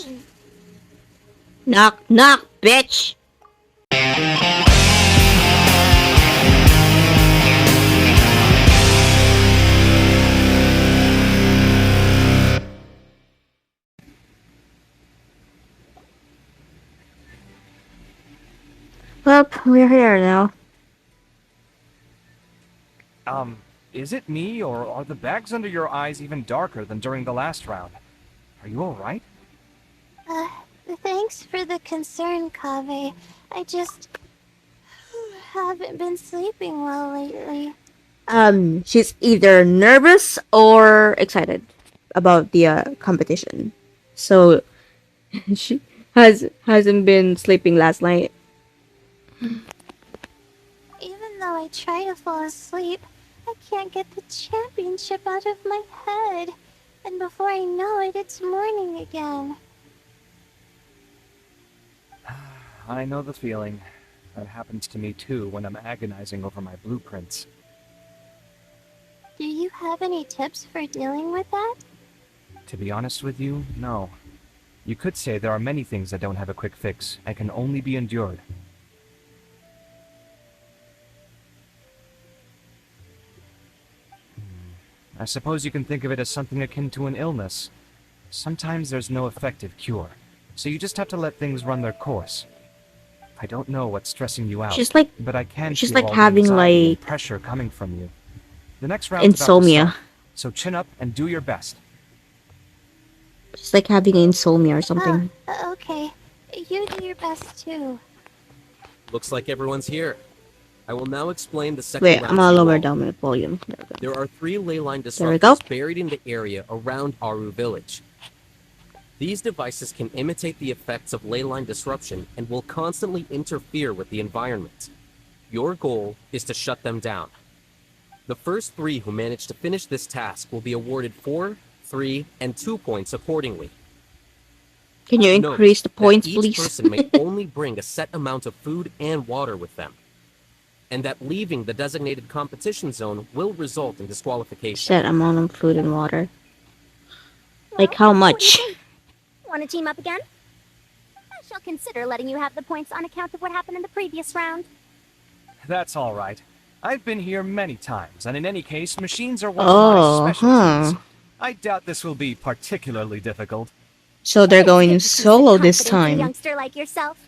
knocking. Knock, knock, bitch! Well, we're here now. Is it me, or are the bags under your eyes even darker than during the last round? Are you alright? Thanks for the concern, Kaze. I just haven't been sleeping well lately. She's either nervous or excited about the competition. So, she hasn't been sleeping last night. Even though I try to fall asleep, I can't get the championship out of my head. And before I know it, it's morning again. I know the feeling. That happens to me too when I'm agonizing over my blueprints. Do you have any tips for dealing with that? To be honest with you, no. You could say there are many things that don't have a quick fix and can only be endured. I suppose you can think of it as something akin to an illness. Sometimes there's no effective cure, so you just have to let things run their course. I don't know what's stressing you out, but I can she's feel like all having the anxiety and like pressure coming from you. The next round's about to insomnia. start, so chin up and do your best. She's like having insomnia or something. Okay. You do your best too. Looks like everyone's here. I will now explain the second Wait, round I'm to gonna you lower all. down my volume. There we go. There are 3 ley line There we go. disruptors buried in the area around Aru village. These devices can imitate the effects of ley line disruption and will constantly interfere with the environment. Your goal is to shut them down. The first 3 who manage to finish this task will be awarded 4, 3, and 2 points accordingly. Can you Note increase the that points, each please? person may only bring a set amount of food and water with them, and that leaving the designated competition zone will result in disqualification. Set amount of food and water. Like how much? Want to team up again? I shall consider letting you have the points on account of what happened in the previous round. That's all right. I've been here many times, and in any case, machines are one of my specialties. I doubt this will be particularly difficult. So they're It's good going to see solo the this confidence in a time. youngster like yourself.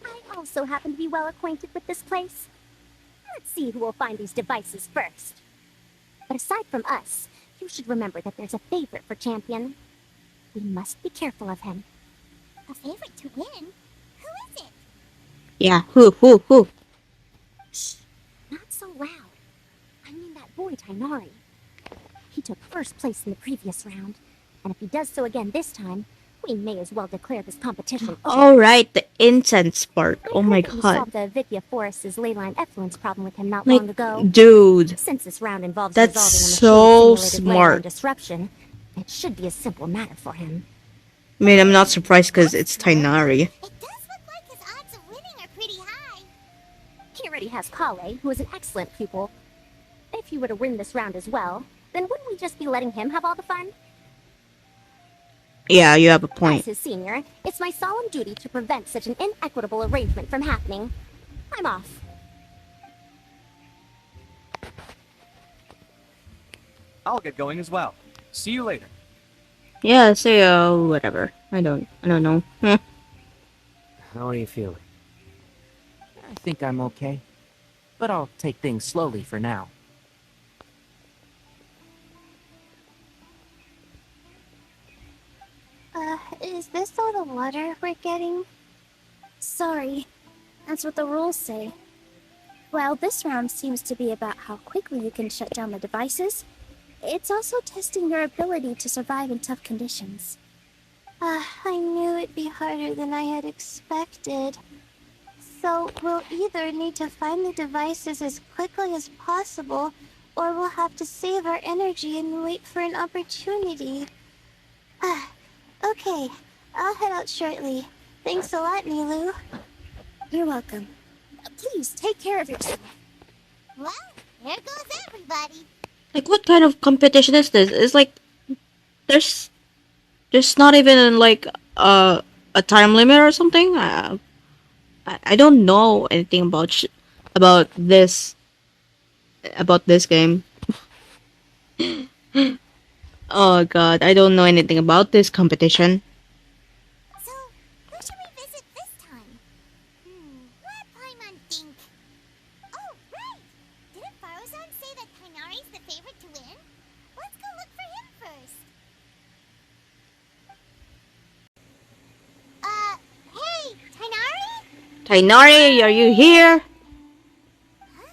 I also happen to be well acquainted with this place. Let's see who will find these devices first. But aside from us, you should remember that there's a favorite for Champion. We must be careful of him. A favorite to win? Who is it? Yeah, who? Shh, not so loud. I mean that boy Tainari. He took first place in the previous round, and if he does so again this time, we may as well declare this competition over. Alright, the incense part. Oh my You god. solved the Vithya Forest's ley line effluence problem with him not long ago. Like, dude. Since this round involves That's resolving a so machine-simulated ley line smart. disruption, it should be a simple matter for him. I mean, I'm not surprised because it's Tainari. It does look like his odds of winning are pretty high. He already has Kale, who is an excellent pupil. If he were to win this round as well, then wouldn't we just be letting him have all the fun? Yeah, you have a As point. his senior, it's my solemn duty to prevent such an inequitable arrangement from happening. I'm off. I'll get going as well. See you later. Yeah, say whatever. I don't know. How are you feeling? I think I'm okay, but I'll take things slowly for now. Is this all the water we're getting? Sorry, that's what the rules say. While this round seems to be about how quickly you can shut down the devices, it's also testing your ability to survive in tough conditions. I knew it'd be harder than I had expected. So we'll either need to find the devices as quickly as possible, or we'll have to save our energy and wait for an opportunity. Okay, I'll head out shortly. Thanks a lot, Nilu. You're welcome. Please take care of yourself. Well, there goes everybody. Like, what kind of competition is this? It's like, there's not even like a time limit or something? I don't know anything about about this game. Oh god, I don't know anything about this competition. So, who should we visit this time? What Paimon think? Oh, right! Didn't Farozan say that Kainari's the favorite to win? Let's go look for him first. Hey, Kainari? Tainari, are you here? Huh?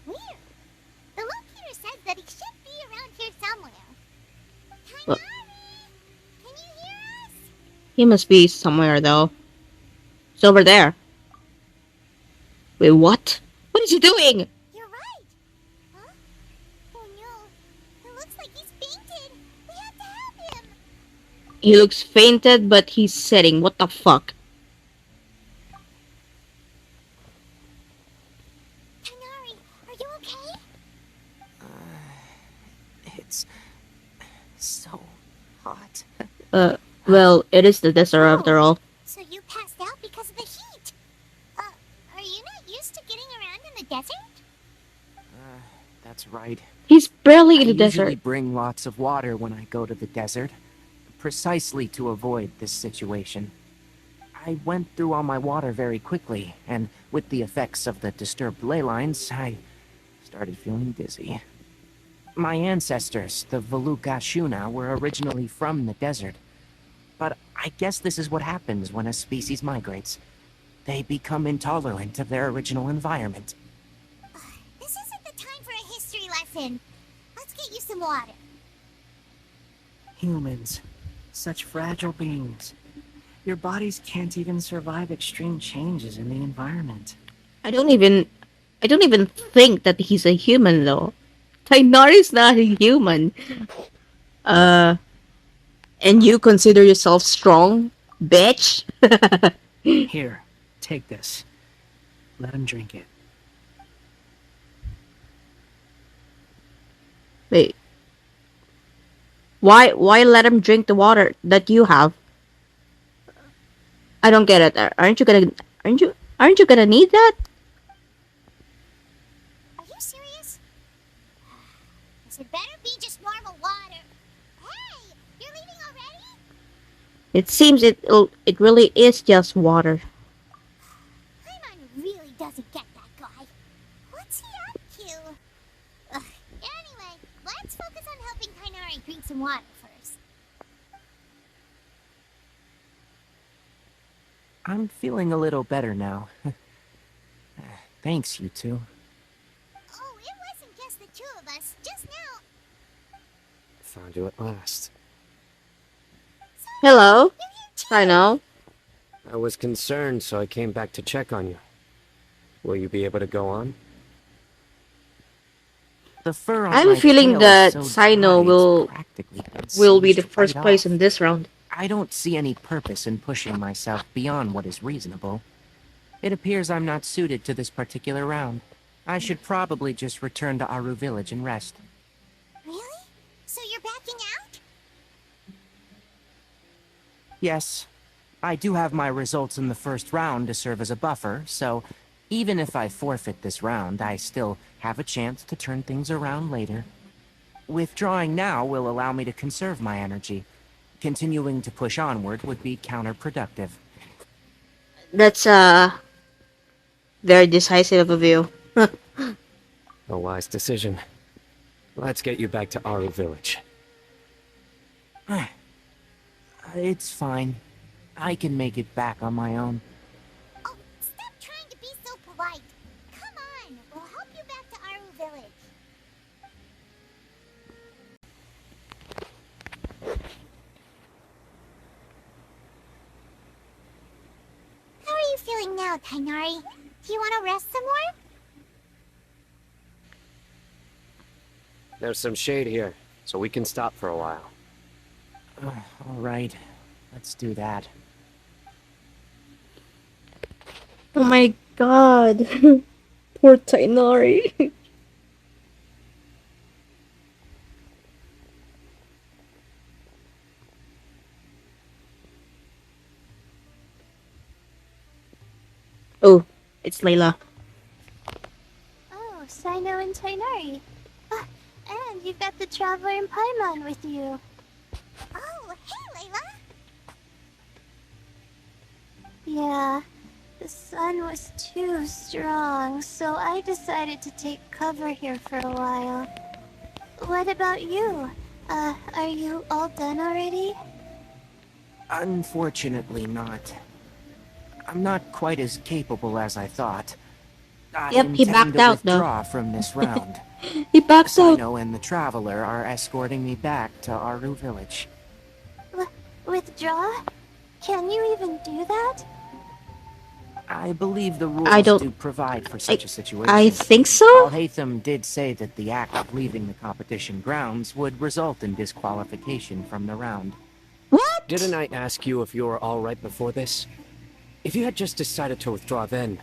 Weird. The locator says that he should be around here somewhere. Well, Kainari! Can you hear us? he must be somewhere though. It's over there. Wait, what? What is he doing? You're right. Huh? Oh no. It looks like he's fainted. We have to help him. He looks fainted, but he's sitting. What the fuck? Kainari, are you okay? It's so hot. Well, it is the desert after all. So you passed out because of the heat. Are you not used to getting around in the desert? That's right. He's barely in I the usually desert. bring lots of water when I go to the desert, precisely to avoid this situation. I went through all my water very quickly, and with the effects of the disturbed ley lines, I started feeling dizzy. My ancestors, the Valukashuna, were originally from the desert. But I guess this is what happens when a species migrates. They become intolerant of their original environment. This isn't the time for a history lesson. Let's get you some water. Humans. Such fragile beings. Your bodies can't even survive extreme changes in the environment. I don't even think that he's a human though. Tainari's not a human. And you consider yourself strong, bitch? Here, take this. Let him drink it. Wait. Why let him drink the water that you have? I don't get it. Aren't you gonna need that? Are you serious? This had better be just normal water. Hey, you're leaving already? It seems it really is just water. Paimon really doesn't get that guy. What's he up to? Anyway, let's focus on helping Kainari drink some water first. I'm feeling a little better now. Thanks, you two. Oh, it wasn't just the two of us. Just now. Found you at last. Hello. You're here too. I know. I was concerned, so I came back to check on you. Will you be able to go on? The fur on I'm my feeling tail that is so Sino dry, it's practically will be the singed first right place off. in this round. I don't see any purpose in pushing myself beyond what is reasonable. It appears I'm not suited to this particular round. I should probably just return to Aru Village and rest. Really? So you're backing out? Yes, I do have my results in the first round to serve as a buffer, so even if I forfeit this round, I still have a chance to turn things around later. Withdrawing now will allow me to conserve my energy. Continuing to push onward would be counterproductive. That's very decisive of you. A wise decision. Let's get you back to Aru Village. It's fine. I can make it back on my own. Oh, stop trying to be so polite. Come on, we'll help you back to Aru Village. How are you feeling now, Kainari? Do you want to rest some more? There's some shade here, so we can stop for a while. All right, let's do that. Oh my god. Poor Tainari. Oh, it's Layla. Oh, Sino and Tainari. Ah, and you've got the Traveler and Paimon with you. Oh, hey, Layla! Yeah, the sun was too strong, so I decided to take cover here for a while. What about you? Are you all done already? Unfortunately not. I'm not quite as capable as I thought. I Yep, he intend backed to out though. withdraw from this round. He backed out. Sino and the Traveler are escorting me back to Aru Village. Withdraw? Can you even do that? I believe the rules I don't. do provide for such a situation. I think so. Al-Haytham did say that the act of leaving the competition grounds would result in disqualification from the round. What? Didn't I ask you if you were alright before this? If you had just decided to withdraw then,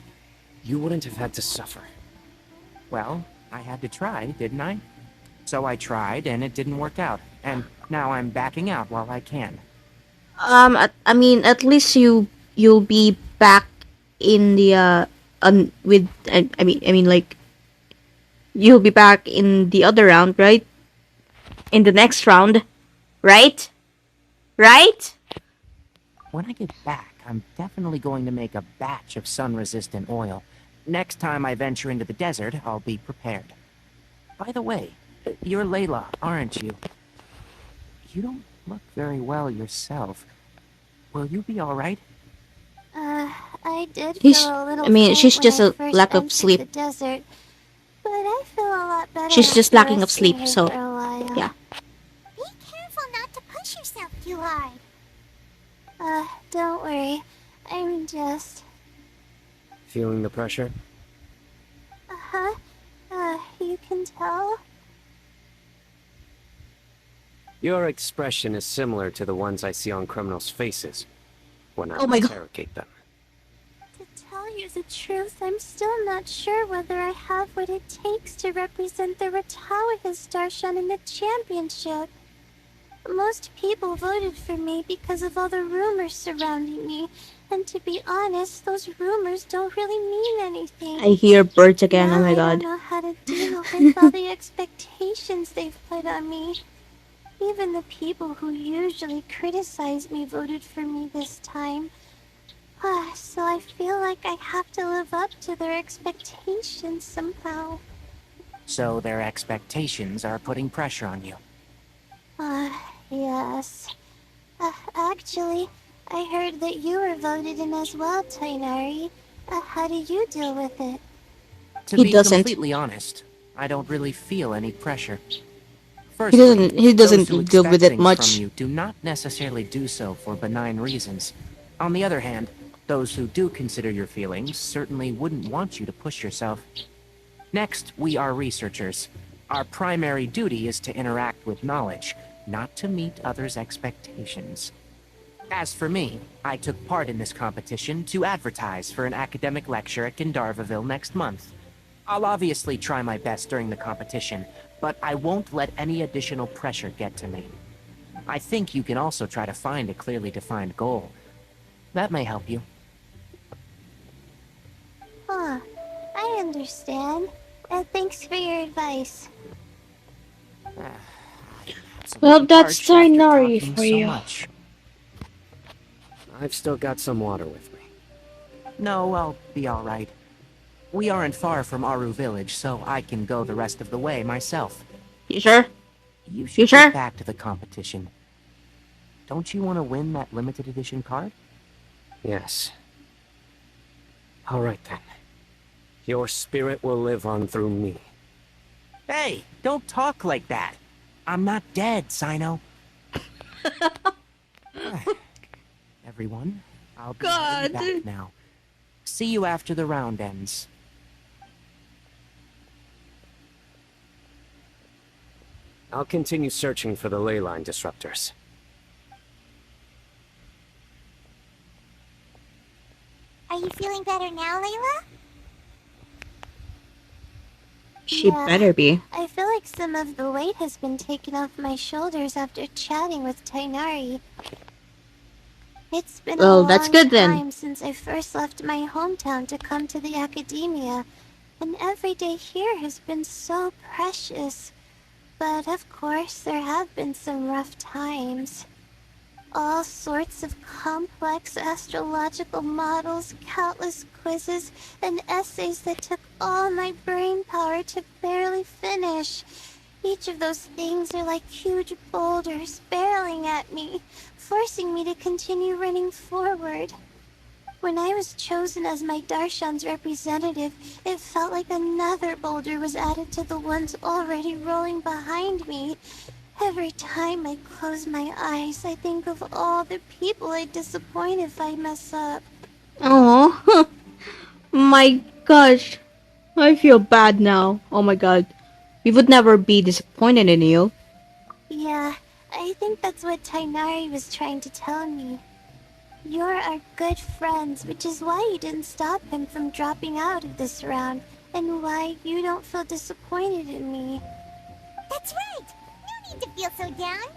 you wouldn't have had to suffer. Well, I had to try, didn't I? So I tried, and it didn't work out. And now I'm backing out while I can. I mean, at least you'll be back in the with I mean like you'll be back in the other round, right? In the next round, right? Right? When I get back, I'm definitely going to make a batch of sun-resistant oil. Next time I venture into the desert, I'll be prepared. By the way, you're Layla, aren't you? You don't look very well yourself. Will you be alright? I did feel a little faint she's just when I a first lack of entered sleep. the desert, but I feel a lot better. She's just after lacking of resting sleep, here so for a while. yeah. Be careful not to push yourself too hard. Don't worry. I'm just... Feeling the pressure? Uh-huh. You can tell? Your expression is similar to the ones I see on criminals' faces when I Oh my God. interrogate them. To tell you the truth, I'm still not sure whether I have what it takes to represent the Ratawa Starshan in the championship. Most people voted for me because of all the rumors surrounding me, and to be honest, those rumors don't really mean anything. I hear birds again. Now Oh my I God. don't know how to deal with all the expectations they've put on me. Even the people who usually criticize me voted for me this time. So I feel like I have to live up to their expectations somehow. So their expectations are putting pressure on you. Yes. Actually, I heard that you were voted in as well, Tainari. How do you deal with it? To He be doesn't. completely honest, I don't really feel any pressure. Firstly, He doesn't those who deal expect with it things much. from you do not necessarily do so for benign reasons. On the other hand, those who do consider your feelings certainly wouldn't want you to push yourself. Next, we are researchers. Our primary duty is to interact with knowledge, not to meet others' expectations. As for me, I took part in this competition to advertise for an academic lecture at Gandharvaville next month. I'll obviously try my best during the competition, but I won't let any additional pressure get to me. I think you can also try to find a clearly defined goal. That may help you. I understand. Thanks for your advice. Well, that's Parched after Tainari talking for so you. much. I've still got some water with me. No, I'll be alright. We aren't far from Aru Village, so I can go the rest of the way myself. You sure? You should sure? get back to the competition. Don't you want to win that limited edition card? Yes. Alright then. Your spirit will live on through me. Hey, don't talk like that. I'm not dead, Sino. Everyone, I'll be heading back now. See you after the round ends. I'll continue searching for the ley line disruptors. Are you feeling better now, Layla? She Yeah. better be. I feel like some of the weight has been taken off my shoulders after chatting with Tainari. It's been a Well, that's long good then. time since I first left my hometown to come to the academia, and every day here has been so precious. But of course, there have been some rough times. All sorts of complex astrological models, countless quizzes, and essays that took all my brain power to barely finish. Each of those things are like huge boulders barreling at me, forcing me to continue running forward. When I was chosen as my Darshan's representative, it felt like another boulder was added to the ones already rolling behind me. Every time I close my eyes, I think of all the people I'd disappoint if I mess up. Oh, my gosh. I feel bad now. Oh my god. We would never be disappointed in you. Yeah, I think that's what Tainari was trying to tell me. You're our good friends, which is why you didn't stop him from dropping out of this round, and why you don't feel disappointed in me. That's right! No need to feel so down!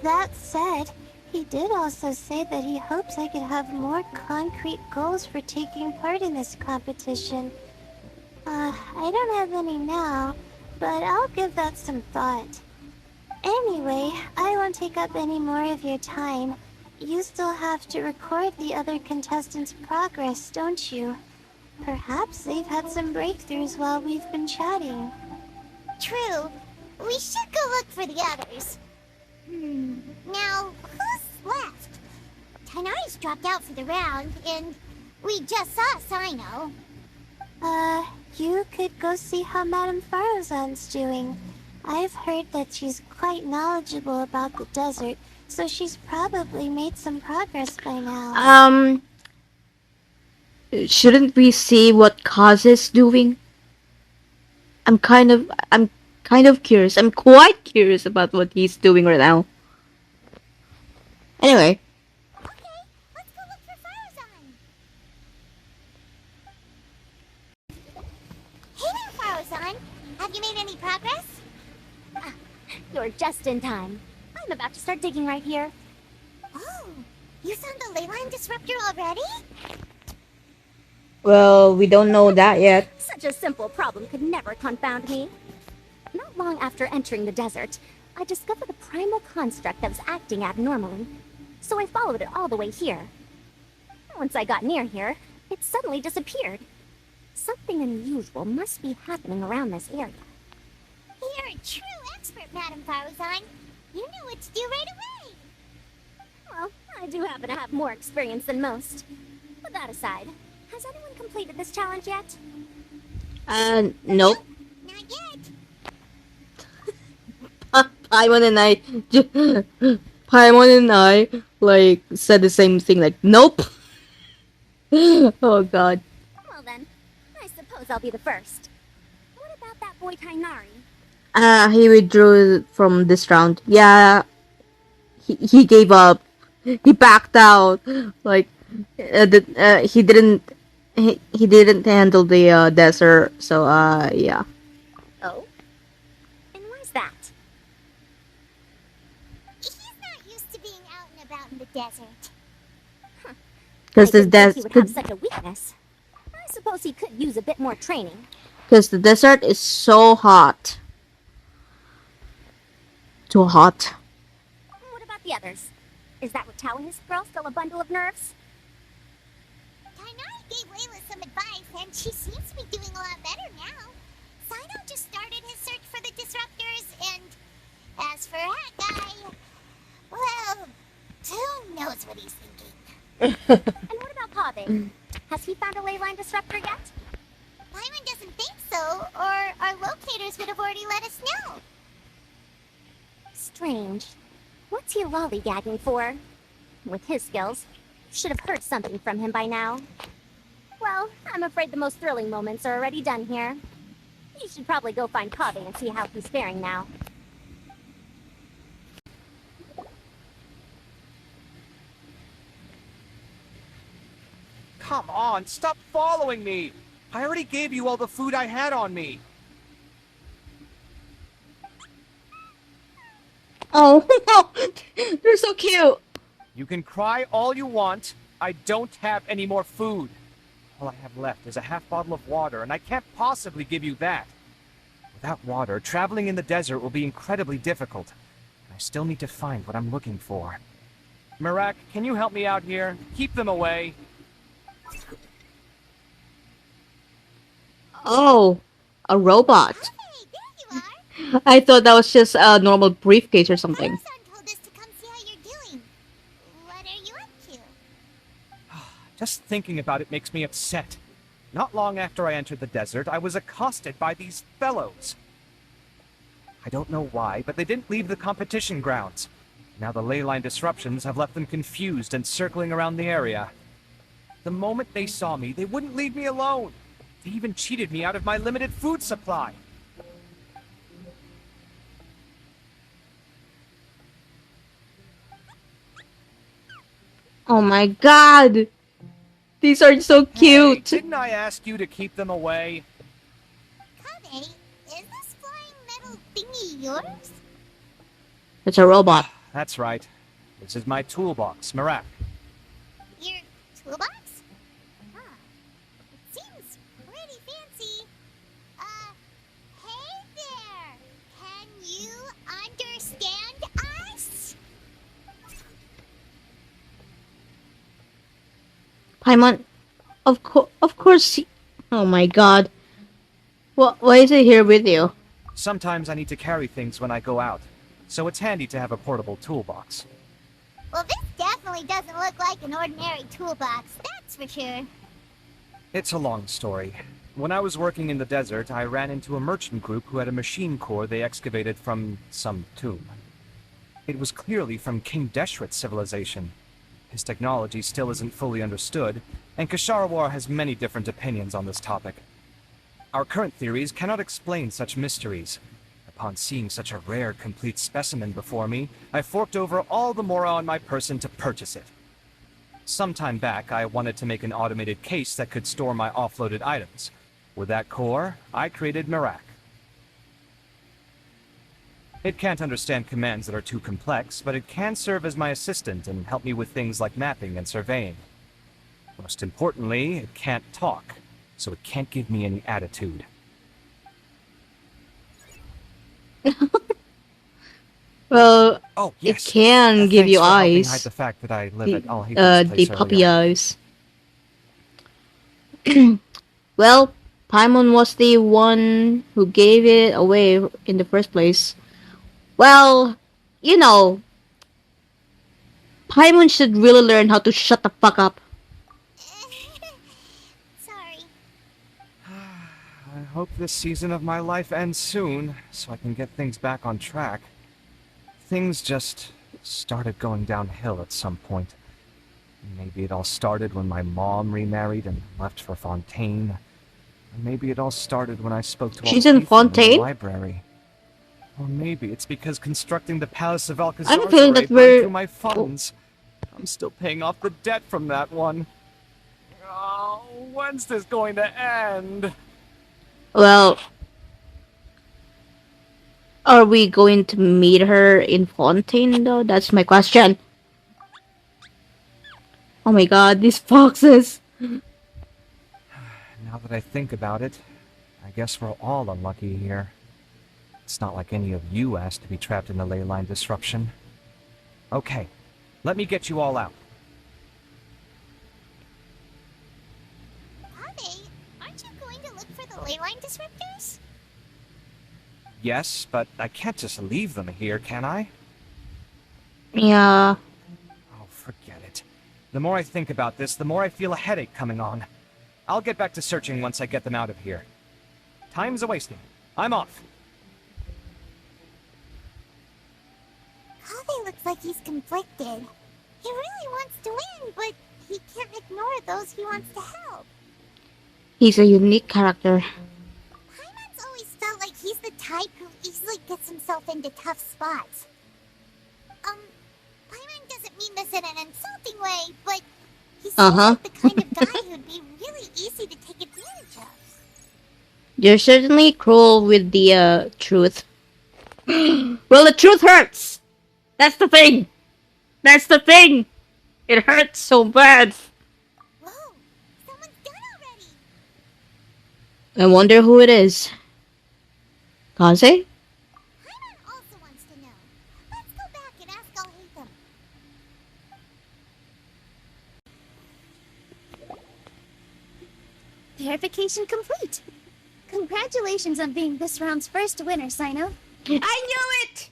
That said, he did also say that he hopes I could have more concrete goals for taking part in this competition. I don't have any now, but I'll give that some thought. Anyway, I won't take up any more of your time. You still have to record the other contestants' progress, don't you? Perhaps they've had some breakthroughs while we've been chatting. True. We should go look for the others. Now, who's left? Tainari's dropped out for the round, and we just saw Sino. You could go see how Madame Farozan's doing. I've heard that she's quite knowledgeable about the desert, so she's probably made some progress by now. Shouldn't we see what Kaze is doing? I'm kind of curious. I'm quite curious about what he's doing right now. Anyway. Okay, let's go look for Farozan. Hey there, Farozan. Have you made any progress? You're just in time. I'm about to start digging right here. Oh, you found the leyline disruptor already? Well, we don't know that yet. Such a simple problem could never confound me. Not long after entering the desert, I discovered a primal construct that was acting abnormally. So I followed it all the way here. Once I got near here, it suddenly disappeared. Something unusual must be happening around this area. You're a true expert, Madame Farozan. You knew what to do right away. Well, I do happen to have more experience than most. But that aside, has anyone completed this challenge yet? Nope. Not yet. Paimon and I, like, said the same thing, like, nope. Oh god. Well then, I suppose I'll be the first. What about that boy Tainari? He withdrew from this round. Yeah, he gave up. He backed out. Like, he didn't handle the desert. So yeah. Oh? And why's that? He's not used to being out and about in the desert. Because the he would have such a weakness. I suppose he could use a bit more training. Because the desert is so hot. Too hot. What about the others? Is that Tao and his girl still a bundle of nerves? Tainari gave Layla some advice, and she seems to be doing a lot better now. Sino just started his search for the disruptors, and as for that guy, well, who knows what he's thinking. And what about Kaze? Has he found a leyline disruptor yet? Paimon doesn't think so, or our locators would have already let us know. Strange. What's he lollygagging for? With his skills, you should have heard something from him by now. Well, I'm afraid the most thrilling moments are already done here. You should probably go find Kaze and see how he's faring now. Come on, stop following me! I already gave you all the food I had on me. Oh. They're so cute. You can cry all you want. I don't have any more food. All I have left is a half bottle of water, and I can't possibly give you that. Without water, traveling in the desert will be incredibly difficult. I still need to find what I'm looking for. Mirak, can you help me out here? Keep them away. Oh, a robot. Hey, there you are. I thought that was just a normal briefcase or something. Parmesan told us to come see how you're doing. What are you up to? Just thinking about it makes me upset. Not long after I entered the desert, I was accosted by these fellows. I don't know why, but they didn't leave the competition grounds. Now the ley line disruptions have left them confused and circling around the area. The moment they saw me, they wouldn't leave me alone. They even cheated me out of my limited food supply. Oh my god. These are so cute. Hey, didn't I ask you to keep them away? Kaze, is this flying metal thingy yours? It's a robot. That's right. This is my toolbox, Mirak. Your toolbox? Huh. It seems pretty fancy. Hey there! Can you understand us? Paimon, of course. Oh my god. Why is it here with you? Sometimes I need to carry things when I go out, so it's handy to have a portable toolbox. Well, this definitely doesn't look like an ordinary toolbox, that's for sure. It's a long story. When I was working in the desert, I ran into a merchant group who had a machine core they excavated from some tomb. It was clearly from King Deshret's civilization. His technology still isn't fully understood, and Kasharawar has many different opinions on this topic. Our current theories cannot explain such mysteries. Upon seeing such a rare, complete specimen before me, I forked over all the mora on my person to purchase it. Some time back, I wanted to make an automated case that could store my offloaded items. With that core, I created Mirak. It can't understand commands that are too complex, but it can serve as my assistant and help me with things like mapping and surveying. Most importantly, it can't talk, so it can't give me any attitude. Well, oh, yes. It can give you eyes. Hide the fact that I live at I'll hate this place the puppy earlier. eyes. Well, Paimon was the one who gave it away in the first place. Well, you know, Paimon should really learn how to shut the fuck up. Sorry. I hope this season of my life ends soon, so I can get things back on track. Things just started going downhill at some point. Maybe it all started when my mom remarried and left for Fontaine. Or maybe it all started when I spoke to She's in Fontaine? the library. Or maybe it's because constructing the Palace of Alcazar I'm feeling that we're... through my funds. I'm still paying off the debt from that one. Oh, when's this going to end? Well, are we going to meet her in Fontaine, though? That's my question. Oh my god, these foxes! Now that I think about it, I guess we're all unlucky here. It's not like any of you asked to be trapped in the ley line disruption. Okay, let me get you all out. Kaze, aren't you going to look for the ley line disruptors? Yes, but I can't just leave them here, can I? Yeah. Oh, forget it. The more I think about this, the more I feel a headache coming on. I'll get back to searching once I get them out of here. Time's a-wasting. I'm off. Kaze looks like he's conflicted. He really wants to win, but he can't ignore those he wants to help. He's a unique character. Paimon's always felt like he's the type who easily gets himself into tough spots. Paimon doesn't mean this in an insulting way, but he seems like the kind of guy who'd be really easy to take advantage of. You're certainly cruel with the truth. Well, the truth hurts! That's the thing! That's the thing! It hurts so bad. Whoa! Someone's done already! I wonder who it is. Kaze? Paimon also wants to know. Let's go back and ask Al-Haytham. Verification complete. Congratulations on being this round's first winner, Sino. I knew it!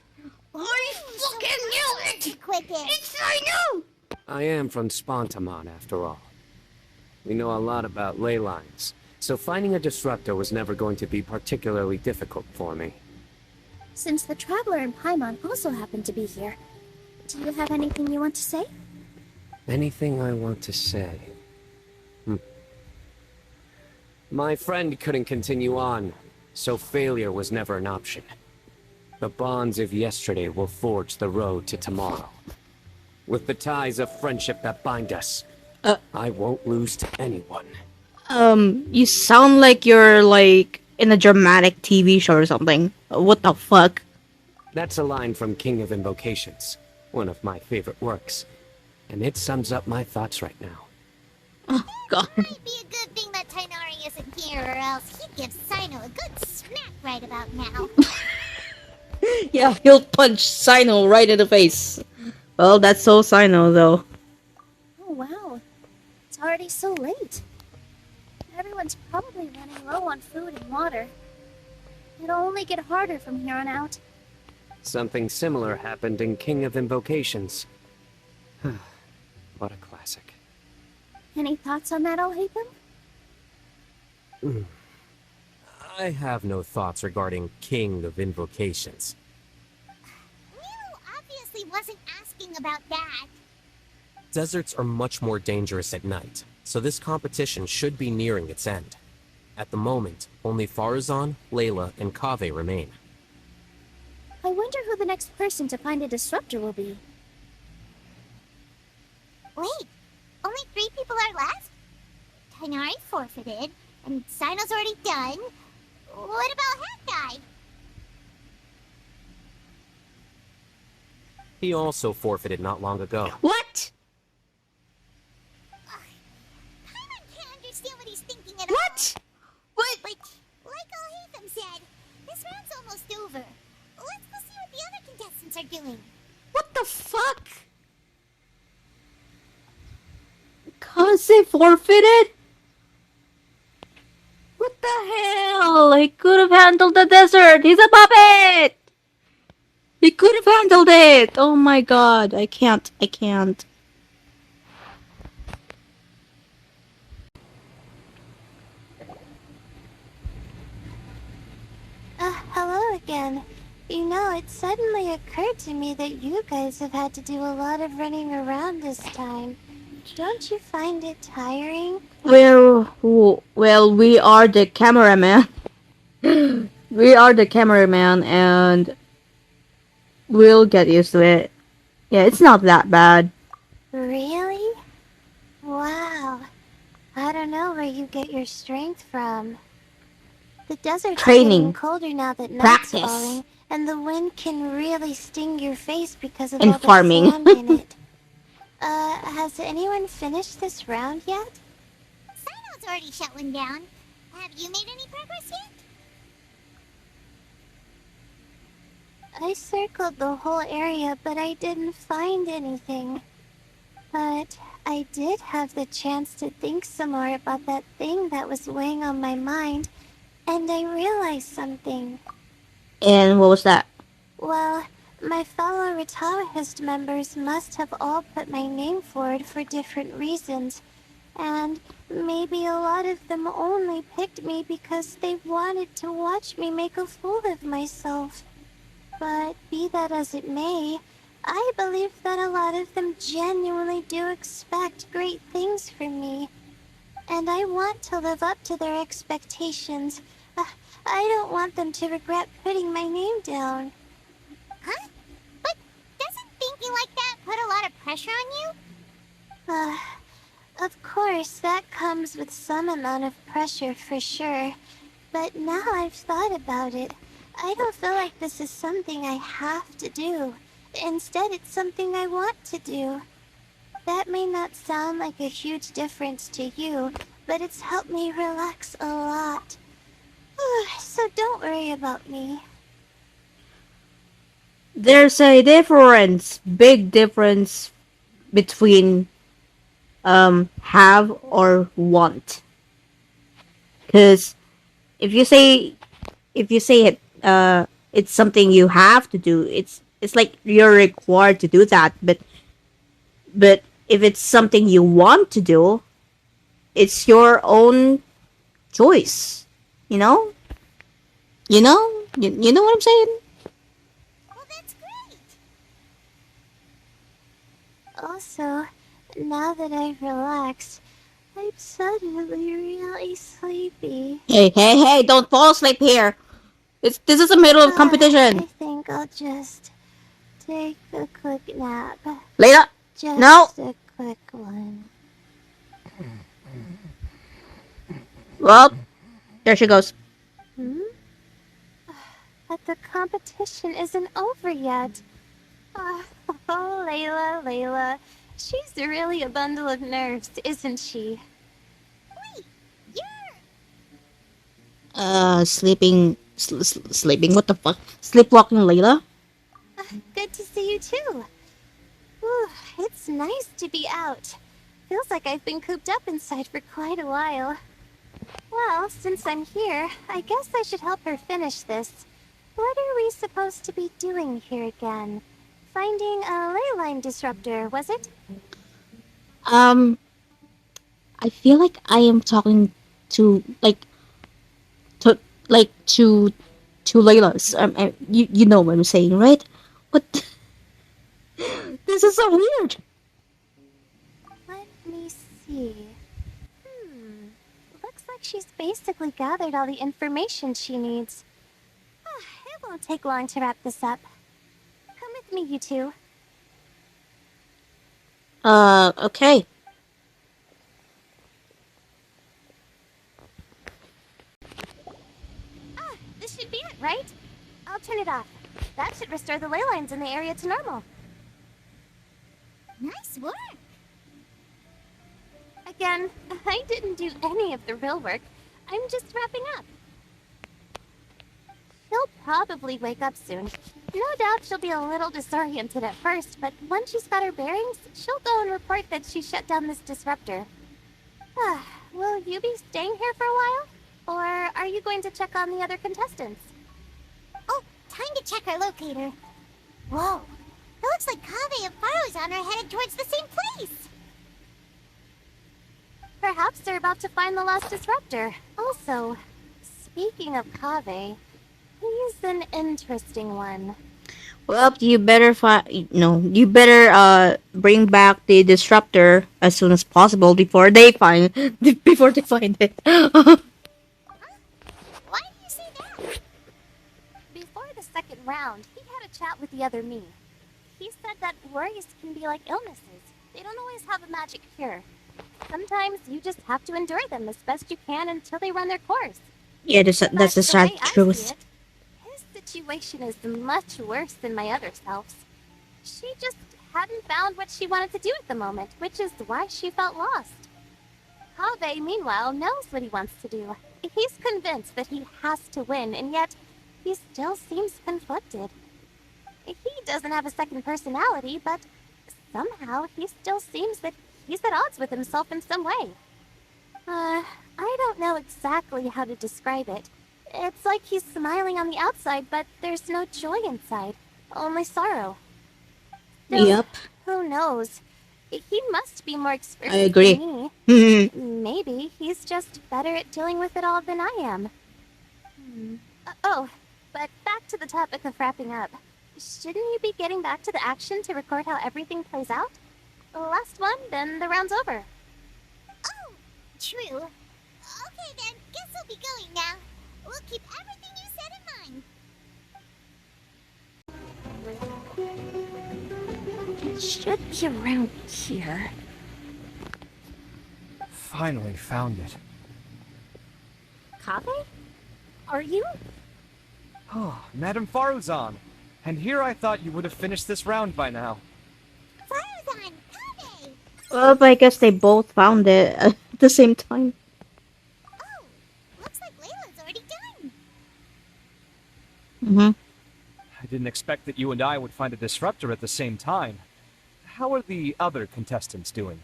I fucking knew it! Quicken. It's Sino! I am from Spontamon, after all. We know a lot about ley lines, so finding a disruptor was never going to be particularly difficult for me. Since the Traveler and Paimon also happen to be here, do you have anything you want to say? Anything I want to say? My friend couldn't continue on, so failure was never an option. The bonds of yesterday will forge the road to tomorrow. With the ties of friendship that bind us, I won't lose to anyone. You sound like you're, like, in a dramatic TV show or something. What the fuck? That's a line from King of Invocations, one of my favorite works. And it sums up my thoughts right now. Oh, God. Might be a good thing that Tainari isn't here, or else he'd give Sino a good smack right about now. Yeah, he'll punch Sino right in the face. Well, that's so Sino, though. Oh, wow. It's already so late. Everyone's probably running low on food and water. It'll only get harder from here on out. Something similar happened in King of Invocations. What a classic. Any thoughts on that, Al-Haytham? I have no thoughts regarding King of Invocations. Miru obviously wasn't asking about that. Deserts are much more dangerous at night, so this competition should be nearing its end. At the moment, only Farazan, Layla, and Kaze remain. I wonder who the next person to find a disruptor will be. Wait, only 3 people are left? Tainari forfeited, and Sino's already done. What about Hat Guy? He also forfeited not long ago. What? Paimon can't understand what he's thinking at What? What? all. Like Al-Haytham said, this round's almost over. Let's go see what the other contestants are doing. What the fuck? Kaze forfeited? What the hell? He could have handled the desert. He's a puppet. He could have handled it. Oh my god. I can't. Hello again. You know, it suddenly occurred to me that you guys have had to do a lot of running around this time. Don't you find it tiring? Well, we are the cameraman. We are the cameraman, and we'll get used to it. Yeah, it's not that bad. Really? Wow. I don't know where you get your strength from. The desert's Training. getting colder now that night's Practice. falling, and the wind can really sting your face because of And all the farming. sand in it. Has anyone finished this round yet? Sino's already shut one down. Have you made any progress yet? I circled the whole area, but I didn't find anything. But I did have the chance to think some more about that thing that was weighing on my mind, and I realized something. And what was that? Well, my fellow Retawahist members must have all put my name forward for different reasons, and maybe a lot of them only picked me because they wanted to watch me make a fool of myself. But be that as it may, I believe that a lot of them genuinely do expect great things from me, and I want to live up to their expectations. I don't want them to regret putting my name down. Huh? But doesn't thinking like that put a lot of pressure on you? Of course, that comes with some amount of pressure for sure. But now I've thought about it, I don't feel like this is something I have to do. Instead, it's something I want to do. That may not sound like a huge difference to you, but it's helped me relax a lot. So don't worry about me. There's a difference, big difference between have or want. Because if you say it's something you have to do, it's like you're required to do that. But if it's something you want to do, it's your own choice. You know? You know what I'm saying? Well, that's great. Also, now that I've relaxed, I'm suddenly really sleepy. Hey, don't fall asleep here. This is the middle of competition. I think I'll just take a quick nap. Layla, no. Just a quick one. Well, there she goes. But the competition isn't over yet. Oh, Layla. She's really a bundle of nerves, isn't she? Wait, you're... Sleeping. What the fuck? Sleepwalking, Layla. Good to see you too. Ooh, it's nice to be out. Feels like I've been cooped up inside for quite a while. Well, since I'm here, I guess I should help her finish this. What are we supposed to be doing here again? Finding a ley line disruptor, was it? I feel like I am talking to to like to Layla's. You know what I'm saying, right? What? This is so weird. Let me see. Looks like she's basically gathered all the information she needs. It won't take long to wrap this up. Come with me, you two. Okay. This should be it, right? I'll turn it off. That should restore the ley lines in the area to normal. Nice work. Again, I didn't do any of the real work. I'm just wrapping up. She'll probably wake up soon. No doubt she'll be a little disoriented at first, but once she's got her bearings, she'll go and report that she shut down this disruptor. Will you be staying here for a while? Or are you going to check on the other contestants? Oh, time to check our locator. Whoa, it looks like Kaze and Faruzan are headed towards the same place. Perhaps they're about to find the lost disruptor. Also, speaking of Kaze, he's an interesting one. Well, you better bring back the disruptor as soon as possible before they find it. Why do you say that? Before the second round, he had a chat with the other me. He said that worries can be like illnesses. They don't always have a magic cure. Sometimes you just have to endure them as best you can until they run their course. Yeah, that's the sad truth. His situation is much worse than my other selves. She just hadn't found what she wanted to do at the moment, which is why she felt lost. Kaze, meanwhile, knows what he wants to do. He's convinced that he has to win, and yet he still seems conflicted. He doesn't have a second personality, but somehow he still seems that he's at odds with himself in some way. I don't know exactly how to describe it. It's like he's smiling on the outside, but there's no joy inside, only sorrow. Still, Yep. Who knows? He must be more experienced I agree. than me. Maybe he's just better at dealing with it all than I am. But back to the topic of wrapping up. Shouldn't you be getting back to the action to record how everything plays out? Last one, then the round's over. Oh, true. Okay then, guess we'll be going now. We'll keep everything you said in mind. It should be around here. Finally found it. Kaze? Are you? Oh, Madame Faruzan. And here I thought you would have finished this round by now. Faruzan, Kaze! Well, but I guess they both found it at the same time. Oh, looks like Layla's already done. Mm-hmm. I didn't expect that you and I would find a disruptor at the same time. How are the other contestants doing?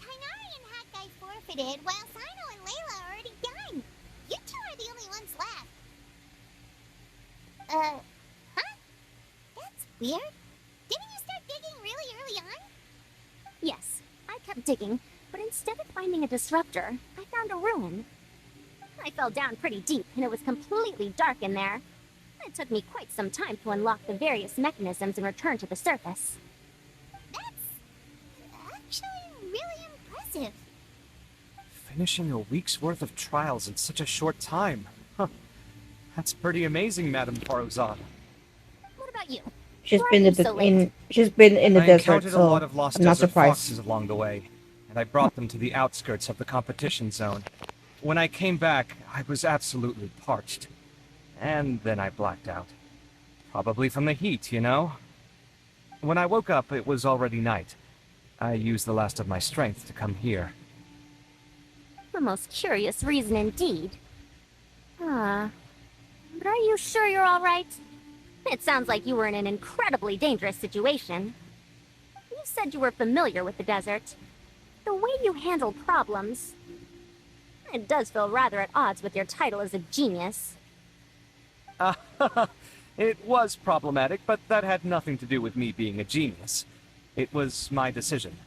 Kainari and Hatguy forfeited, while Sino and Layla are already done. You two are the only ones left. Huh? That's weird. Didn't you start digging really early on? Yes, I kept digging, but instead of finding a disruptor, I found a ruin. I fell down pretty deep, and it was completely dark in there. It took me quite some time to unlock the various mechanisms and return to the surface. That's actually really impressive. Finishing a week's worth of trials in such a short time. Huh. That's pretty amazing, Madame Faruzan. What about you? She's Why been are in you so late? the I desert, encountered a so lot of lost I'm not desert surprised. foxes along the way, and I brought them to the outskirts of the competition zone. When I came back, I was absolutely parched. And then I blacked out. Probably from the heat, you know? When I woke up, it was already night. I used the last of my strength to come here. A most curious reason indeed. But are you sure you're all right? It sounds like you were in an incredibly dangerous situation. You said you were familiar with the desert. The way you handle problems... It does feel rather at odds with your title as a genius. It was problematic, but that had nothing to do with me being a genius. It was my decision.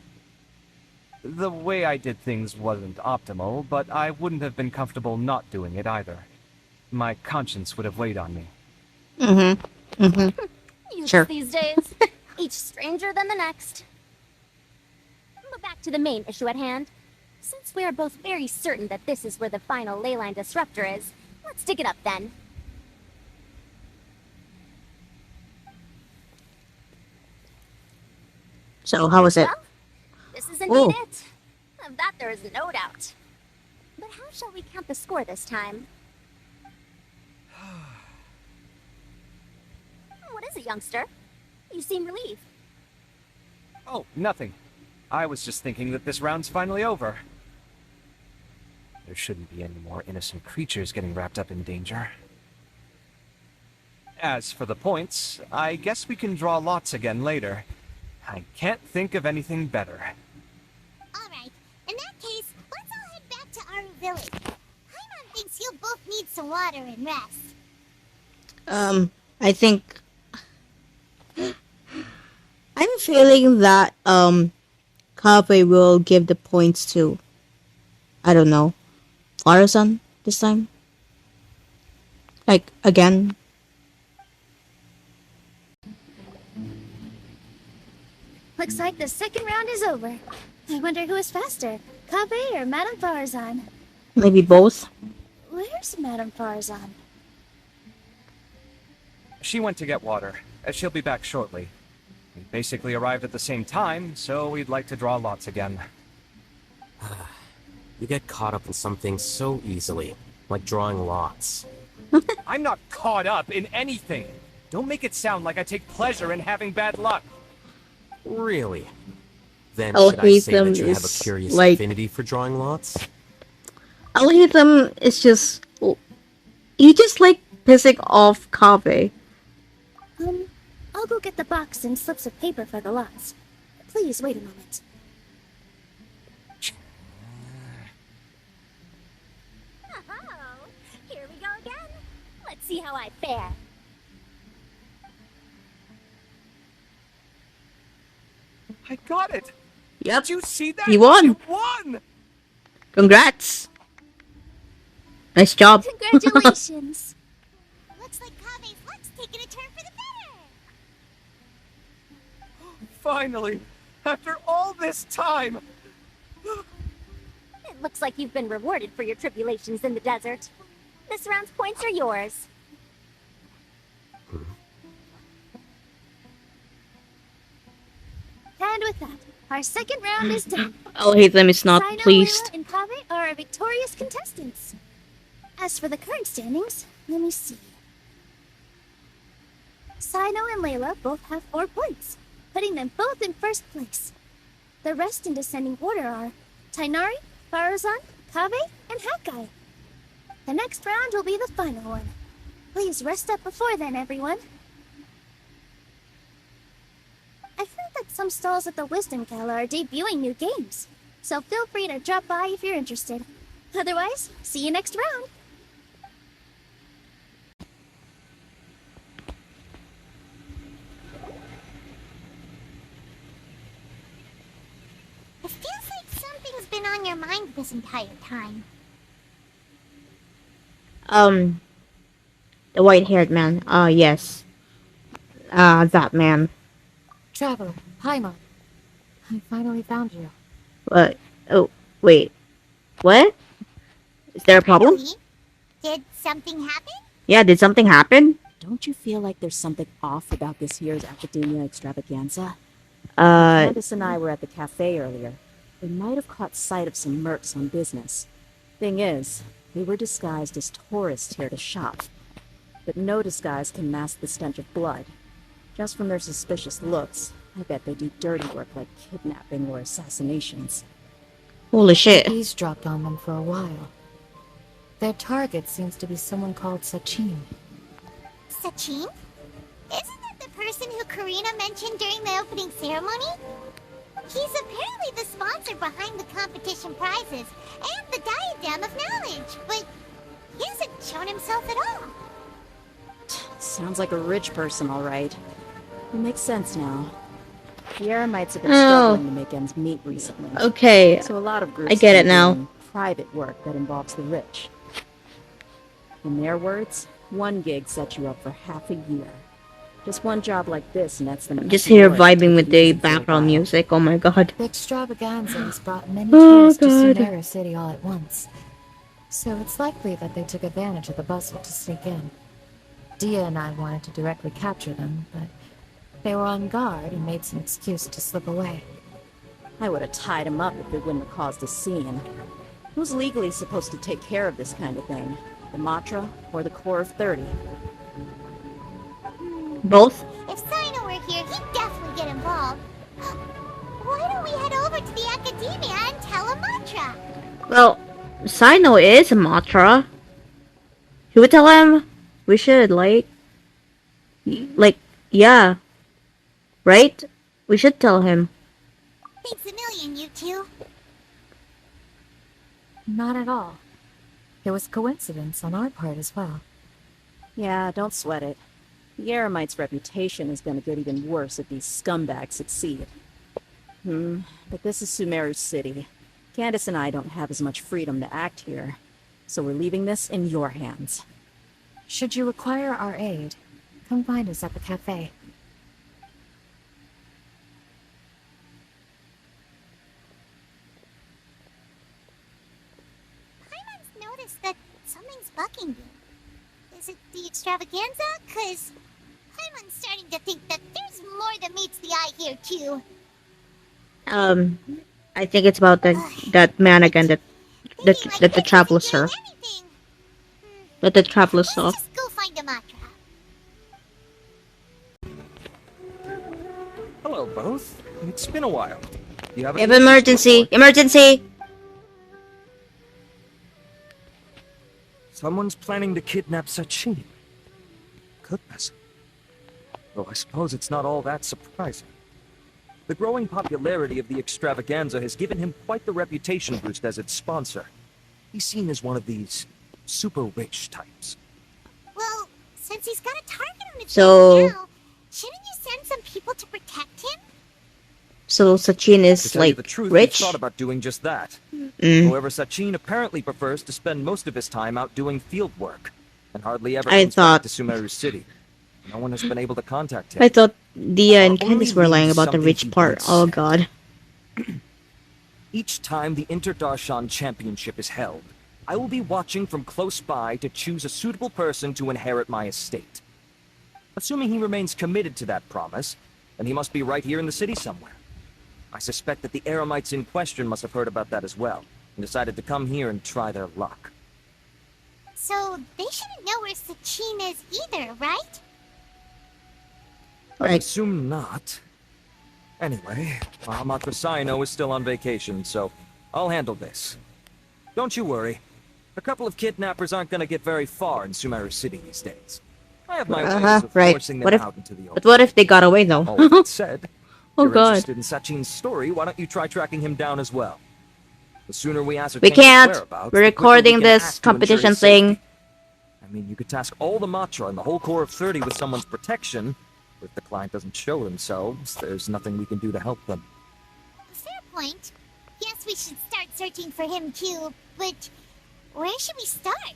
The way I did things wasn't optimal, but I wouldn't have been comfortable not doing it either. My conscience would have weighed on me. Mm-hmm. Mm-hmm. Youths Sure. these days, each stranger than the next. But back to the main issue at hand. Since we are both very certain that this is where the final leyline disruptor is, let's dig it up then. So, how was it? Well, this is indeed Ooh. it. Of that there is no doubt. But how shall we count the score this time? What is it, youngster? You seem relieved. Oh, nothing. I was just thinking that this round's finally over. There shouldn't be any more innocent creatures getting wrapped up in danger. As for the points, I guess we can draw lots again later. I can't think of anything better. Alright, in that case, let's all head back to Aru Village. Paimon thinks you'll both need some water and rest. I think... I'm feeling that, Kaze will give the points to, I don't know, Faruzan this time? Like, again? Looks like the second round is over. I wonder who is faster, Kaze or Madame Faruzan? Maybe both? Where's Madame Faruzan? She went to get water. She'll be back shortly. We basically arrived at the same time, so we'd like to draw lots again. You get caught up in something so easily, like drawing lots. I'm not caught up in anything! Don't make it sound like I take pleasure in having bad luck! Really? Then I'll should I hate say them that you have a is, curious like- affinity for drawing lots? Alhaitham is just... You just like pissing off Kaze. I'll go get the box and slips of paper for the lots. Please wait a moment. Oh, here we go again. Let's see how I fare. I got it! Yep. Did you see that? He won! You won! Congrats! Nice job. Congratulations! Looks like Kave's luck's taking a turn for the better. Finally! After all this time! It looks like you've been rewarded for your tribulations in the desert. This round's points are yours. And with that, our second round is done. Alhaitham is not Sino, pleased. Layla, and Kaze are our victorious contestants. As for the current standings, let me see. Sino and Layla both have 4 points, putting them both in first place. The rest in descending order are Tainari, Faruzan, Kaze, and Hakai. The next round will be the final one. Please rest up before then, everyone. I heard that some stalls at the Wisdom Gala are debuting new games, so feel free to drop by if you're interested. Otherwise, see you next round! It feels like something's been on your mind this entire time. The white-haired man. Yes. That man. Traveler, Paimon. I finally found you. What? Oh, wait. What? Is there a problem? Really? Did something happen? Yeah, did something happen? Don't you feel like there's something off about this year's Academia Extravaganza? Uh, Candace and I were at the cafe earlier. We might have caught sight of some mercs on business. Thing is, we were disguised as tourists here to shop. But no disguise can mask the stench of blood. Just from their suspicious looks, I bet they do dirty work like kidnapping or assassinations. Holy shit. Eavesdropped on them for a while. Their target seems to be someone called Sachin. Sachin? Isn't that the person who Karina mentioned during the opening ceremony? He's apparently the sponsor behind the competition prizes and the diadem of knowledge, but he hasn't shown himself at all. Sounds like a rich person, all right. It makes sense now. The Eremites have been struggling to make ends meet recently. Okay, so a lot of groups I get it are now. doing private work that involves the rich. In their words, one gig sets you up for half a year. Just one job like this nets them. Just here vibing with the background music. Oh my god. The extravaganza has brought many tourists to Sumeru City all at once. So it's likely that they took advantage of the bustle to sneak in. Dia and I wanted to directly capture them, but they were on guard and made some excuse to slip away. I would have tied him up if it wouldn't have caused a scene. Who's legally supposed to take care of this kind of thing? The Matra or the Core of 30? Both? If Sino were here, he'd definitely get involved. Why don't we head over to the Academia and tell Amatra? Well, Sino is a Matra. Should we tell him? We should, yeah. Right? We should tell him. Thanks a million, you two. Not at all. It was coincidence on our part as well. Yeah, don't sweat it. The Eremites' reputation is going to get even worse if these scumbags succeed. But this is Sumeru City. Candace and I don't have as much freedom to act here, so we're leaving this in your hands. Should you require our aid, come find us at the cafe. Paimon's noticed that something's bugging you. Is it the extravaganza? 'Cause Paimon's starting to think that there's more than meets the eye here, too. I think it's about that man again that the traveler saw. That the traveler saw. Let's just go find Amatra. Hello, both. It's been a while. You have We have emergency! Emergency! Someone's planning to kidnap Sachin. Goodness. Well, I suppose it's not all that surprising. The growing popularity of the extravaganza has given him quite the reputation boost as its sponsor. He's seen as one of these super rich types. Well, since he's got a target on his So- back now, shouldn't you send some people to protect him? So Sachin To is tell you like the truth, rich? we've thought about doing just that. Mm. However, Sachin apparently prefers to spend most of his time out doing field work, and hardly ever I comes back thought- to Sumeru City. No one has been able to contact him. I thought Dia and Only Candice were lying means about the something rich he part. wants. Oh god. Each time the Inter-Darshan Championship is held, I will be watching from close by to choose a suitable person to inherit my estate. Assuming he remains committed to that promise, then he must be right here in the city somewhere. I suspect that the Eremites in question must have heard about that as well, and decided to come here and try their luck. So they shouldn't know where Sachin is either, right? I assume not. Anyway, Amatra Saino is still on vacation, so I'll handle this. Don't you worry. A couple of kidnappers aren't gonna get very far in Sumeru City these days. I have my ways of forcing them out into the open. But what if they got away though? All that said, oh if you're god. interested in Sachin's story, why don't you try tracking him down as well? The sooner we ascertain We can't. his whereabouts, We're the quicker we recording can this act to ensure competition his safety. thing. I mean, you could task all the Matra and the whole core of 30 with someone's protection. If the client doesn't show themselves, there's nothing we can do to help them. Fair point. Yes, we should start searching for him too, but where should we start?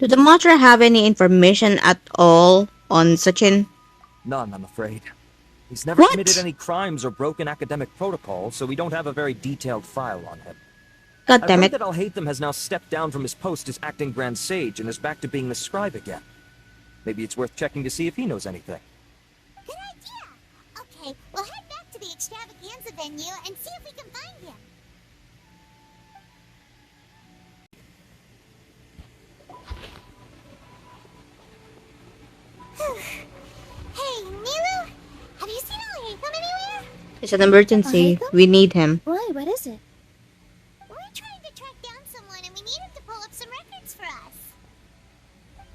Do the Matra have any information at all on Sachin? None, I'm afraid. He's never committed any crimes or broken academic protocol, so we don't have a very detailed file on him. God damn I've it. heard that Al-Haytham has now stepped down from his post as acting Grand Sage and is back to being the scribe again. Maybe it's worth checking to see if he knows anything. Good idea! Okay, we'll head back to the extravaganza venue and see if we can find him. Hey, Nilu? Have you seen Al-Haytham anywhere? It's an emergency. We need him. Why? What is it? We're trying to track down someone and we need him to pull up some records for us.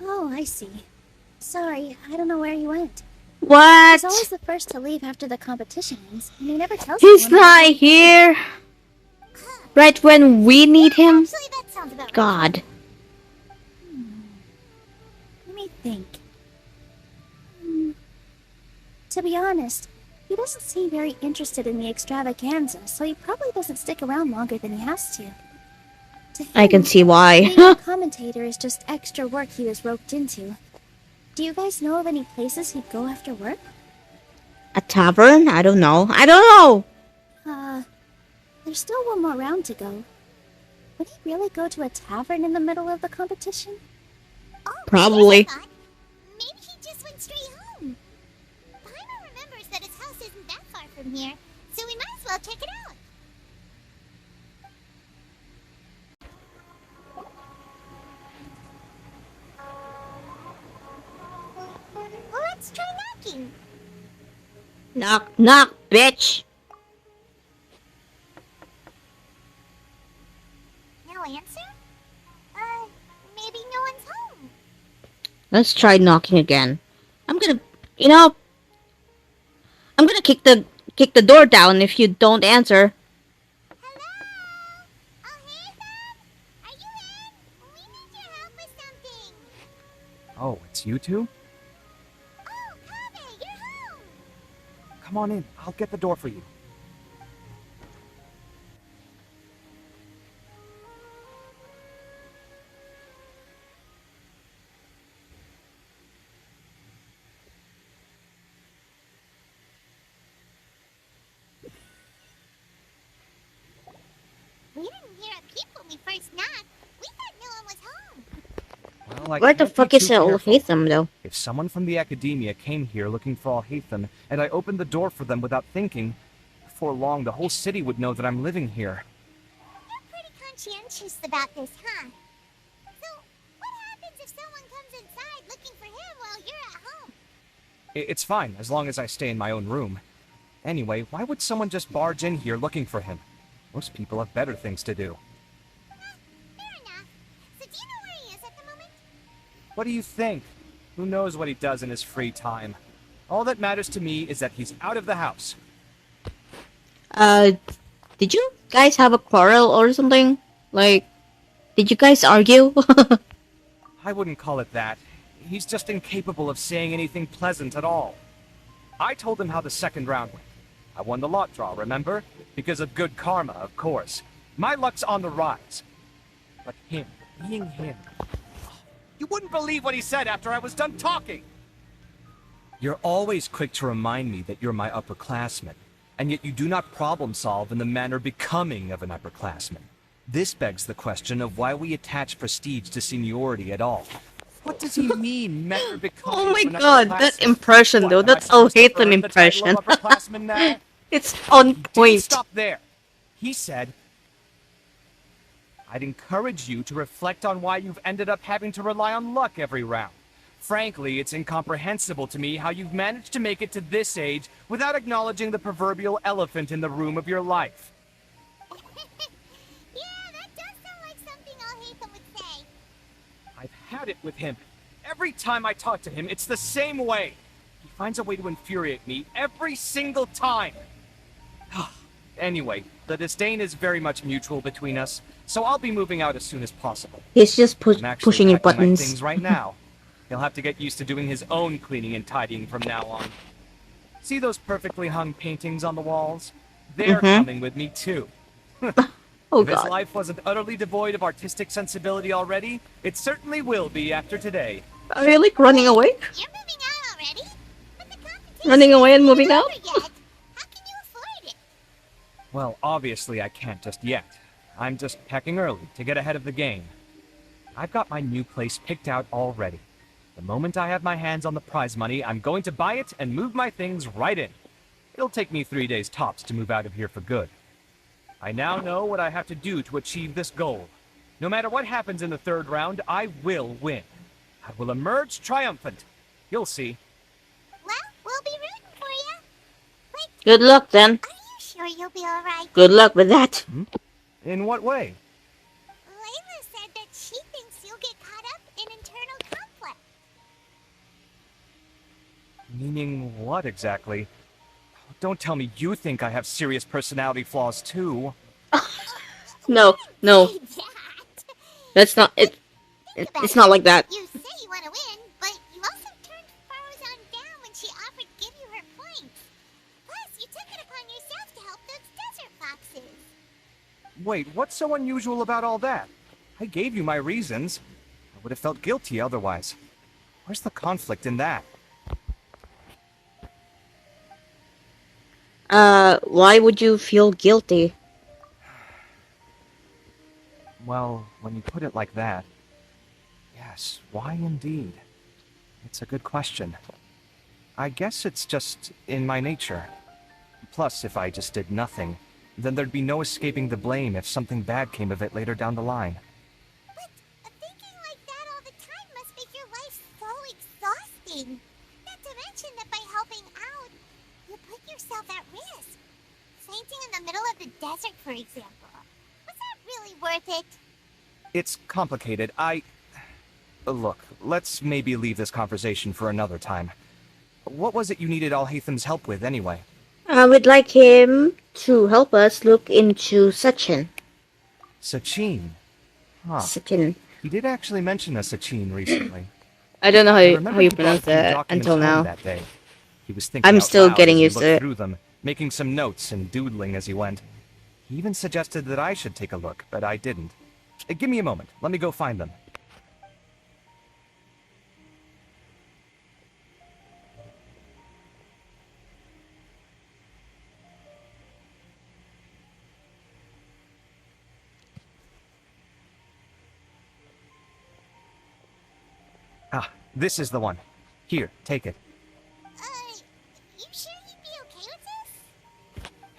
Oh, I see. Sorry, I don't know where he went. What? He's always the first to leave after the competition ends, and he never tells He's anyone not here. Right when we need him? Actually, that sounds about right. God. Let me think. To be honest, he doesn't seem very interested in the extravaganza, so he probably doesn't stick around longer than he has to. I can see why. Being a commentator is just extra work he was roped into. Do you guys know of any places he'd go after work? A tavern? I don't know. I don't know! There's still one more round to go. Would he really go to a tavern in the middle of the competition? Oh, Probably. maybe he just went straight home. Paimon remembers that his house isn't that far from here, so we might as well check it out. Well, let's try knocking. Knock, knock, bitch! No answer? Maybe no one's home. Let's try knocking again. I'm gonna, you know, I'm gonna kick the door down if you don't answer. Hello? Al-Haytham? Are you in? We need your help with something. Oh, it's you two? Oh, Kaze, you're home. Come on in. I'll get the door for you. We didn't hear a peep when we first knocked. We thought no one was home. Well, Where the fuck is Al-Haytham though? If someone from the academia came here looking for Al-Haytham, and I opened the door for them without thinking, before long the whole city would know that I'm living here. You're pretty conscientious about this, huh? So, what happens if someone comes inside looking for him while you're at home? It's fine, as long as I stay in my own room. Anyway, why would someone just barge in here looking for him? Most people have better things to do. Fair enough. So do you know where he is at the moment? What do you think? Who knows what he does in his free time? All that matters to me is that he's out of the house. Did you guys have a quarrel or something? Like, did you guys argue? I wouldn't call it that. He's just incapable of saying anything pleasant at all. I told him how the second round went. I won the lot draw, remember? Because of good karma, of course. My luck's on the rise. But him, being him... You wouldn't believe what he said after I was done talking! You're always quick to remind me that you're my upperclassman, and yet you do not problem solve in the manner becoming of an upperclassman. This begs the question of why we attach prestige to seniority at all. What does he mean, manner becoming Oh my of an god, that upperclassman? impression though, What, am I that's supposed to Al-Haytham earn the title impression. of upperclassman now? It's on Didn't point. stop there. He said, I'd encourage you to reflect on why you've ended up having to rely on luck every round. Frankly, it's incomprehensible to me how you've managed to make it to this age without acknowledging the proverbial elephant in the room of your life. Yeah, that does sound like something Alhaitham would say. I've had it with him. Every time I talk to him, it's the same way. He finds a way to infuriate me every single time. Anyway, the disdain is very much mutual between us, so I'll be moving out as soon as possible. He's just I'm actually pushing your packing my buttons. things right now. He'll have to get used to doing his own cleaning and tidying from now on. See those perfectly hung paintings on the walls? They're coming with me too. If his life wasn't utterly devoid of artistic sensibility already, it certainly will be after today. Are you like running away? You're moving out already? But the competition Running away and moving out? isn't over yet. How can you afford it? Well, obviously I can't just yet. I'm just packing early to get ahead of the game. I've got my new place picked out already. The moment I have my hands on the prize money, I'm going to buy it and move my things right in. It'll take me 3 days tops to move out of here for good. I now know what I have to do to achieve this goal. No matter what happens in the third round, I will win. I will emerge triumphant. You'll see. Well, we'll be rooting for you. But Good luck then. are you sure you'll be alright? Good luck with that. In what way? Layla said that she thinks you'll get caught up in internal conflict. Meaning what exactly? Don't tell me you think I have serious personality flaws too. No, no. Say that. That's not it. It's not like that. You say you want to win, but you also turned Farozan down when she offered to give you her points. Plus, you took it upon yourself to help those desert foxes. Wait, what's so unusual about all that? I gave you my reasons. I would have felt guilty otherwise. Where's the conflict in that? Why would you feel guilty? Well, when you put it like that, yes, why indeed? It's a good question. I guess it's just in my nature. Plus, if I just did nothing, then there'd be no escaping the blame if something bad came of it later down the line. But thinking like that all the time must make your life so exhausting. Not to mention that by helping out, you put yourself at risk. Fainting in the middle of the desert, for example. Was that really worth it? It's complicated. Look, let's maybe leave this conversation for another time. What was it you needed Alhaitham's help with, anyway? I would like him to help us look into Sachin. Sachin? Huh. Sachin. He did actually mention a Sachin recently. I don't know how you he pronounce brought a few it documents until home now. That day. He was thinking I'm out still loud getting as he used to looked it. through them, making some notes and doodling as he went. He even suggested that I should take a look, but I didn't. Give me a moment. Let me go find them. Ah, this is the one. Here, take it. You sure he'd be okay with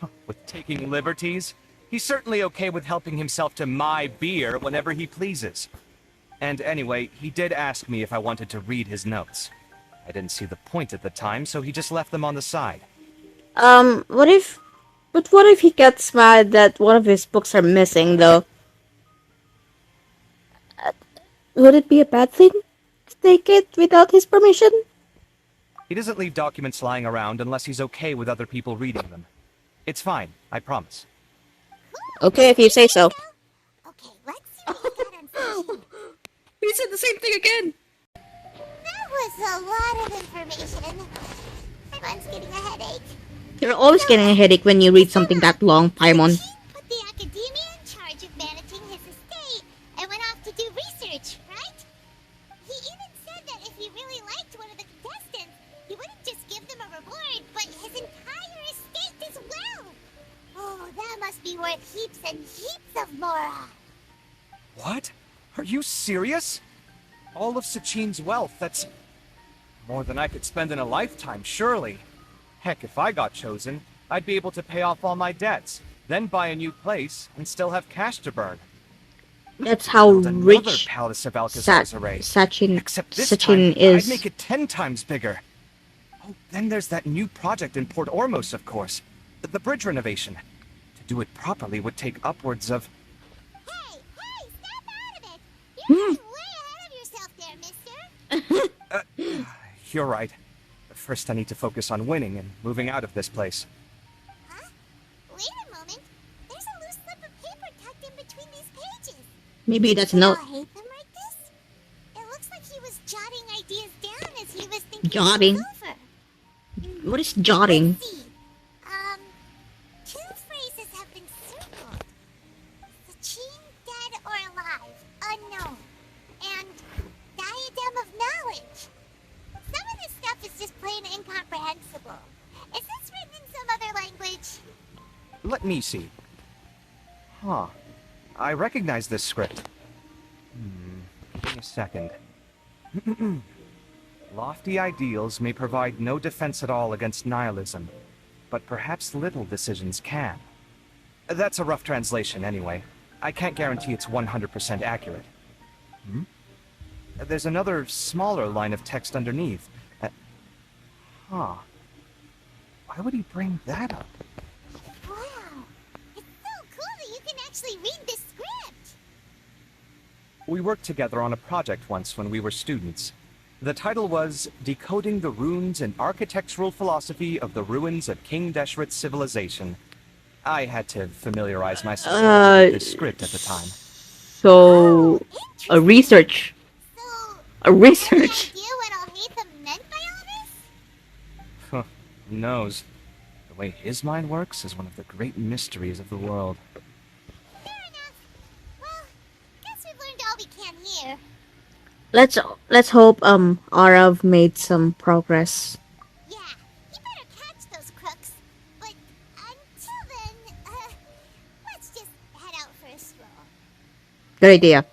this? With taking liberties? He's certainly okay with helping himself to my beer whenever he pleases. And anyway, he did ask me if I wanted to read his notes. I didn't see the point at the time, so he just left them on the side. What if he gets mad that one of his books are missing, though? Would it be a bad thing to take it without his permission? He doesn't leave documents lying around unless he's okay with other people reading them. It's fine, I promise. Okay, if you say so. Okay, let's see what you got on Sachin. He said the same thing again. That was a lot of information. Everyone's getting a headache. You're always getting a headache when you read something that long, Paimon. Put the academia in charge of managing his estate and went off to do research, right? He even said that if he really liked one of the contestants, he wouldn't just give them a reward, but his entire estate as well. Oh, that must be worth heaps and heaps of mora. What? Are you serious? All of Sachin's wealth, that's more than I could spend in a lifetime, surely. Heck, if I got chosen, I'd be able to pay off all my debts, then buy a new place, and still have cash to burn. That's how Build another rich Palace of Alcazar's array. Sachin Except this time, Sachin is. I'd make it 10 times bigger. Oh, then there's that new project in Port Ormos, of course. The bridge renovation. To do it properly would take upwards of... Hey, snap out of it! You're getting way ahead of yourself there, mister! You're right. First I need to focus on winning and moving out of this place. Huh? Wait a moment. There's a loose slip of paper tucked in between these pages. Maybe that's Did not y'all hate them like this? It looks like he was jotting ideas down as he was thinking jotting. things over. What is jotting? Let's see. Two phrases have been circled. Sachin, dead or alive, unknown. And diadem of knowledge. Some of this stuff is just plain incomprehensible. Is this written in some other language? Let me see. Huh. I recognize this script. Give me a second. Lofty ideals may provide no defense at all against nihilism, but perhaps little decisions can. That's a rough translation anyway. I can't guarantee it's 100% accurate. There's another smaller line of text underneath. Huh. Why would he bring that up? Wow. It's so cool that you can actually read this script. We worked together on a project once when we were students. The title was Decoding the Runes and Architectural Philosophy of the Ruins of King Deshret's Civilization. I had to familiarize myself with this script at the time. So, a research. So, A research. idea what Al-Haytham meant by all this? Who knows? The way his mind works is one of the great mysteries of the world. Fair enough. Well, guess we've learned all we can here. Let's hope Arav made some progress. Yeah, you better catch those crooks. But until then, let's just head out for a stroll. Good idea.